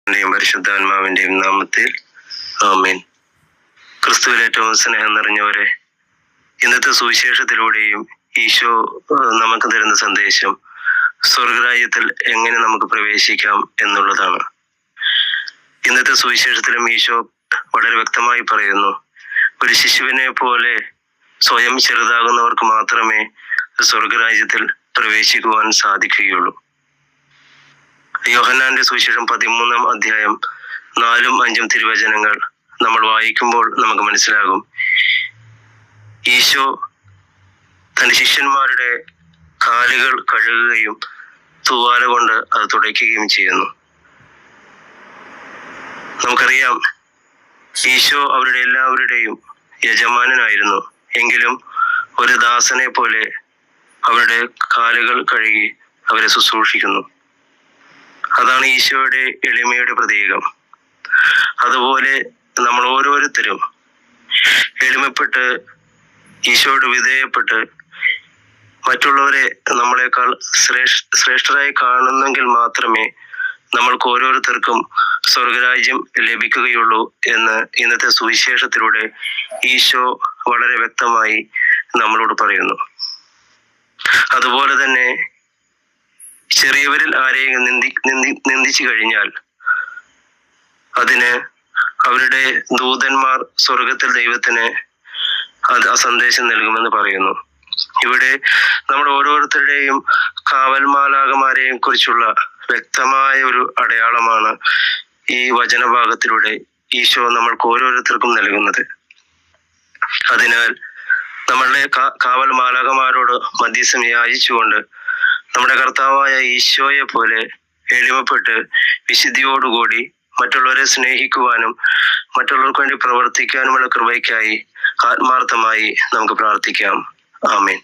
പരിശുദ്ധാത്മാവിന്റെയും നാമത്തിൽ ആമേൻ. ക്രിസ്തുവിൽ ഏറ്റവും സ്നേഹം നിറഞ്ഞവരെ, ഇന്നത്തെ സുവിശേഷത്തിലൂടെയും ഈശോ നമുക്ക് തരുന്ന സന്ദേശം സ്വർഗരാജ്യത്തിൽ എങ്ങനെ നമുക്ക് പ്രവേശിക്കാം എന്നുള്ളതാണ്. ഇന്നത്തെ സുവിശേഷത്തിലും ഈശോ വളരെ വ്യക്തമായി പറയുന്നു, ഒരു ശിശുവിനെ പോലെ സ്വയം ചെറുതാകുന്നവർക്ക് മാത്രമേ സ്വർഗരാജ്യത്തിൽ പ്രവേശിക്കുവാൻ സാധിക്കുകയുള്ളൂ. യോഹന്നാന്റെ സുവിശേഷം 13-ാം അധ്യായം 4-5 തിരുവചനങ്ങൾ നമ്മൾ വായിക്കുമ്പോൾ നമുക്ക് മനസ്സിലാകും, ഈശോ തന്റെ ശിഷ്യന്മാരുടെ കാലുകൾ കഴുകുകയും തൂവാല കൊണ്ട് അത് തുടയ്ക്കുകയും ചെയ്യുന്നു. നമുക്കറിയാം, ഈശോ അവരുടെ എല്ലാവരുടെയും യജമാനനായിരുന്നു. എങ്കിലും ഒരു ദാസനെ പോലെ അവരുടെ കാലുകൾ കഴുകി അവരെ ശുശ്രൂഷിക്കുന്നു. അതാണ് ഈശോയുടെ എളിമയുടെ പ്രതീകം. അതുപോലെ നമ്മൾ ഓരോരുത്തരും എളിമപ്പെട്ട് ഈശോയോട് വിധേയപ്പെട്ട് മറ്റുള്ളവരെ നമ്മളെക്കാൾ ശ്രേഷ്ഠരായി കാണുന്നെങ്കിൽ മാത്രമേ നമ്മൾക്ക് ഓരോരുത്തർക്കും സ്വർഗരാജ്യം ലഭിക്കുകയുള്ളൂ എന്ന് ഇന്നത്തെ സുവിശേഷത്തിലൂടെ ഈശോ വളരെ വ്യക്തമായി നമ്മളോട് പറയുന്നു. അതുപോലെ തന്നെ ചെറിയവരിൽ ആരെയും നിന്ദിച്ചു കഴിഞ്ഞാൽ അതിന് അവരുടെ ദൂതന്മാർ സ്വർഗത്തിൽ ദൈവത്തിന് ആ സന്ദേശം നൽകുമെന്ന് പറയുന്നു. ഇവിടെ നമ്മുടെ ഓരോരുത്തരുടെയും കാവൽമാലാകമാരെയും കുറിച്ചുള്ള വ്യക്തമായ ഒരു അടയാളമാണ് ഈ വചനഭാഗത്തിലൂടെ ഈശോ നമ്മൾക്ക് ഓരോരുത്തർക്കും നൽകുന്നത്. അതിനാൽ നമ്മളുടെ കാവൽ മാലാകമാരോട് മധ്യസ്ഥം യാചിച്ചുകൊണ്ട് നമ്മുടെ കർത്താവായ ഈശോയെ പോലെ എളിമപ്പെട്ട് വിശുദ്ധിയോടുകൂടി മറ്റുള്ളവരെ സ്നേഹിക്കുവാനും മറ്റുള്ളവർക്ക് വേണ്ടി പ്രവർത്തിക്കാനുമുള്ള കൃപയ്ക്കായി ആത്മാർത്ഥമായി നമുക്ക് പ്രാർത്ഥിക്കാം. ആമേൻ.